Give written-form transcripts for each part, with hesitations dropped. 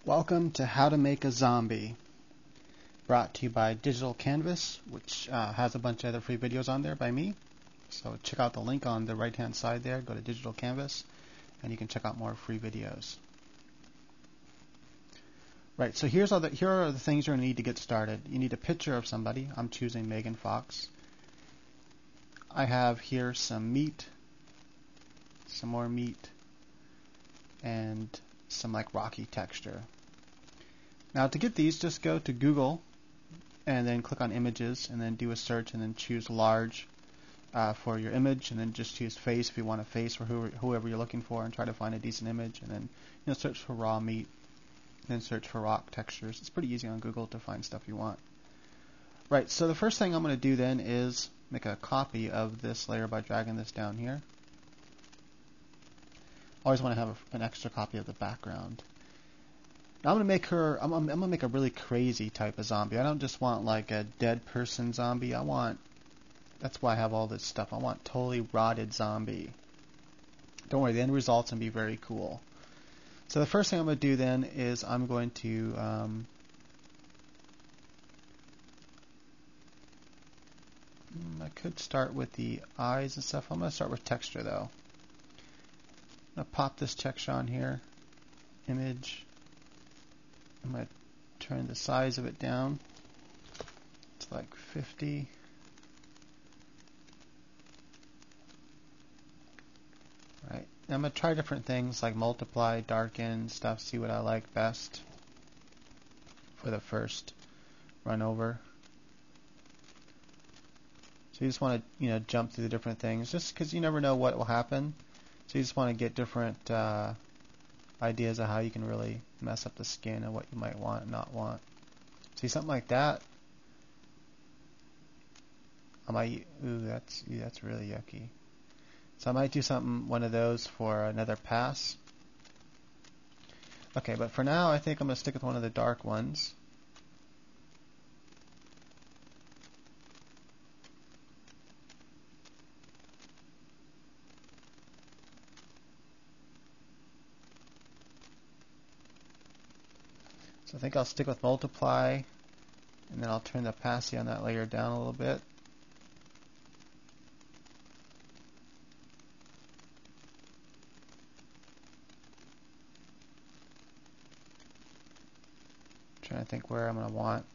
Welcome to How to Make a Zombie, brought to you by Digital Canvas, which has a bunch of other free videos on there by me. So check out the link on the right hand side there, go to Digital Canvas, and you can check out more free videos. Right, so here are the things you're going to need to get started. You need a picture of somebody. I'm choosing Megan Fox. I have here some meat, some more meat, and some like rocky texture. Now to get these, just go to Google and then click on images and then do a search and then choose large for your image, and then just choose face if you want a face for whoever you're looking for, and try to find a decent image, and then search for raw meat, then search for rock textures. It's pretty easy on Google to find stuff you want. Right, so the first thing I'm going to do then is make a copy of this layer by dragging this down here. Always want to have an extra copy of the background. Now I'm gonna make a really crazy type of zombie. I don't just want like a dead person zombie. That's why I have all this stuff. I want totally rotted zombie. Don't worry, the end result's gonna be very cool. So the first thing I'm gonna do then is I'm going to I could start with the eyes and stuff. I'm gonna start with texture though. I'm going to pop this texture on here, image. I'm going to turn the size of it down to like 50. Right. Now I'm going to try different things like multiply, darken, stuff, see what I like best for the first run over. So you just want to, jump through the different things just because you never know what will happen. So you just want to get different ideas of how you can really mess up the skin and what you might want and not want. See, something like that. That's really yucky. So I might do one of those for another pass. Okay, but for now I think I'm going to stick with one of the dark ones. So I think I'll stick with multiply, and then I'll turn the opacity on that layer down a little bit. Trying to think where I'm going to want.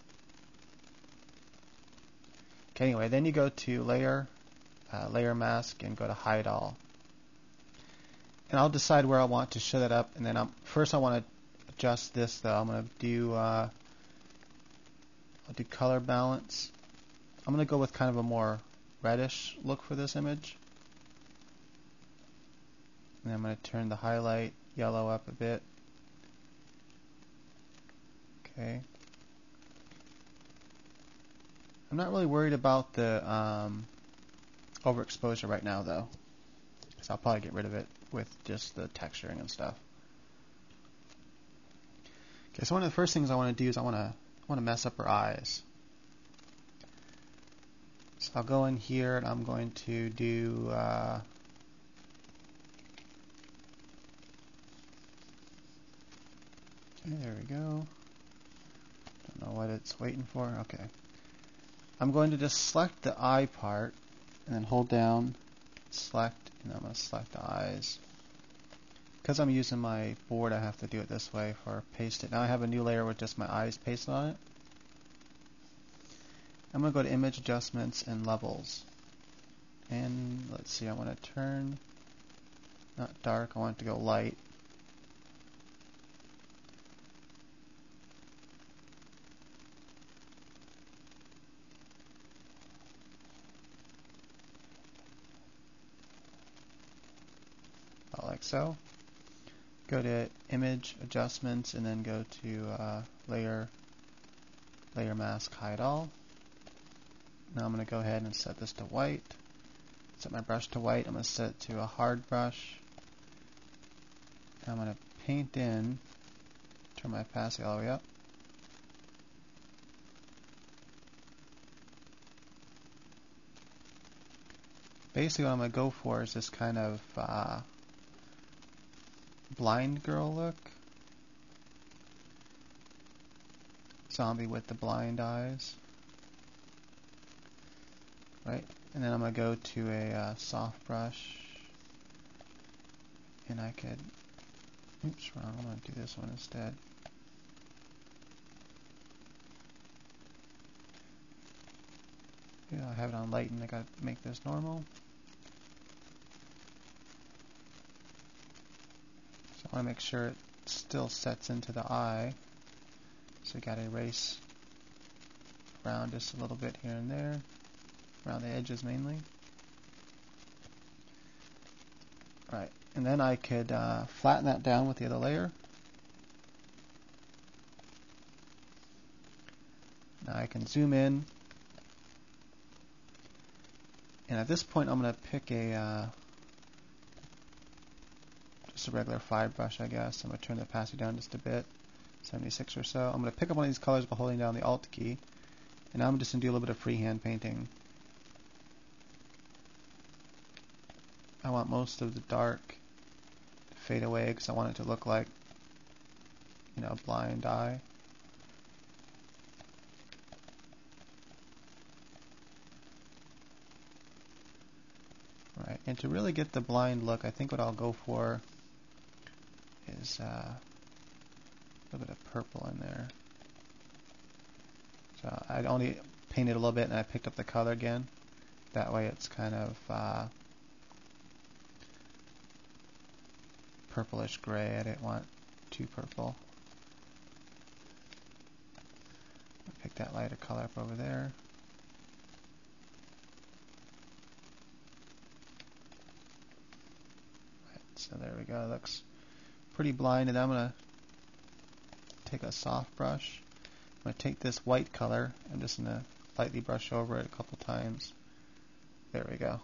Okay, anyway, then you go to layer, layer mask, and go to hide all. And I'll decide where I want to show that up, and then first I want to adjust this though. I'm going to do I'll do color balance. I'm going to go with kind of a more reddish look for this image. And I'm going to turn the highlight yellow up a bit. Okay. I'm not really worried about the overexposure right now though, so I'll probably get rid of it with just the texturing and stuff. Okay, so one of the first things I want to do is I want to mess up her eyes. So I'll go in here and I'm going to do okay, there we go. Don't know what it's waiting for. Okay. I'm going to just select the eye part and then hold down, select, and I'm going to select the eyes. Because I'm using my board, I have to do it this way for paste it. Now I have a new layer with just my eyes pasted on it. I'm going to go to image adjustments and levels. And let's see, I want to turn, not dark, I want it to go light. Like so. Go to image adjustments and then go to layer mask hide all. Now I'm going to go ahead and set this to white. Set my brush to white. I'm going to set it to a hard brush. And I'm going to paint in, turn my opacity all the way up. Basically what I'm going to go for is this kind of blind girl look. zombie with the blind eyes. Right, and then I'm going to go to a soft brush, and I could, oops, wrong, I'm going to do this one instead. Yeah, I have it on lighten, I got to make this normal. So I want to make sure it still sets into the eye. So you got to erase around just a little bit here and there, around the edges mainly. Right, and then I could flatten that down with the other layer. Now I can zoom in, and at this point I'm going to pick a just a regular 5 brush, I guess. I'm going to turn the opacity down just a bit, 76 or so. I'm going to pick up one of these colors by holding down the Alt key, and now I'm just going to do a little bit of freehand painting. I want most of the dark to fade away because I want it to look like, you know, a blind eye. Right, and to really get the blind look, I think what I'll go for is a little bit of purple in there. So I only painted a little bit and I picked up the color again. That way it's kind of purplish gray. I didn't want too purple. I'll pick that lighter color up over there. Right, so there we go. It looks pretty blind, and I'm going to take a soft brush. I'm going to take this white color. I'm just going to lightly brush over it a couple times. There we go.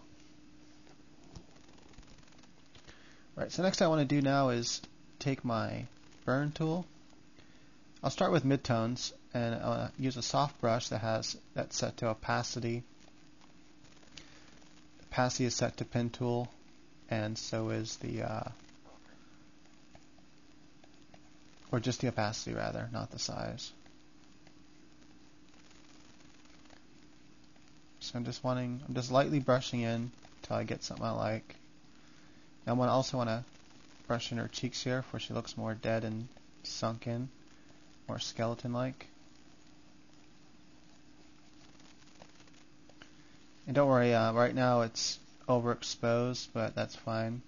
Right, so next I want to do now is take my burn tool. I'll start with midtones, and I'll use a soft brush that's set to opacity. Opacity is set to pen tool, and so is the or just the opacity rather, not the size. So I'm just lightly brushing in until I get something I like. Now I also want to brush in her cheeks here, where she looks more dead and sunk in, more skeleton-like. And don't worry, right now it's overexposed, but that's fine.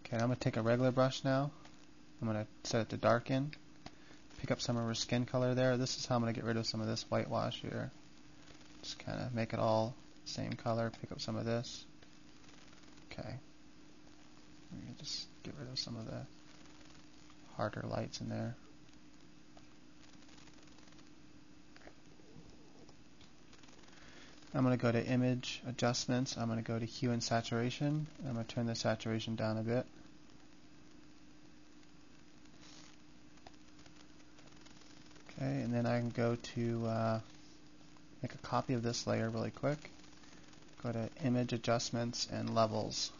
Okay, now I'm going to take a regular brush now. I'm going to set it to darken. Pick up some of her skin color there. This is how I'm going to get rid of some of this whitewash here. Just kind of make it all same color. Pick up some of this. Okay. Just get rid of some of the harder lights in there. I'm going to go to Image, Adjustments. I'm going to go to Hue and Saturation. I'm going to turn the saturation down a bit. Okay, and then I can go to make a copy of this layer really quick. Go to Image, Adjustments, and Levels.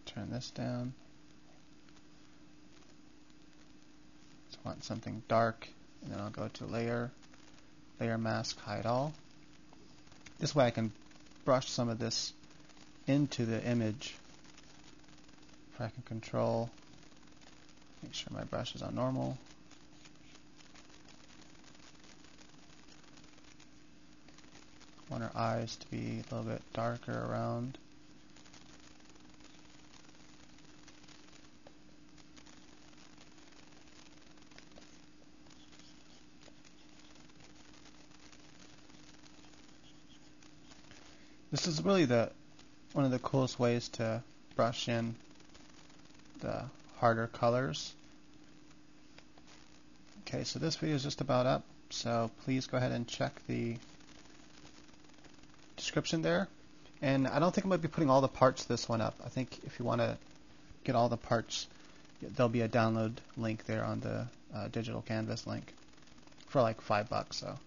Turn this down. Just want something dark, and then I'll go to Layer, Layer Mask, Hide All. This way I can brush some of this into the image. If I can control, make sure my brush is on normal. I want her eyes to be a little bit darker around. This is really one of the coolest ways to brush in the harder colors. Okay, so this video is just about up, so please go ahead and check the description there. And I don't think I'm going to be putting all the parts of this one up. I think if you want to get all the parts, there'll be a download link there on the digital canvas link for like $5, so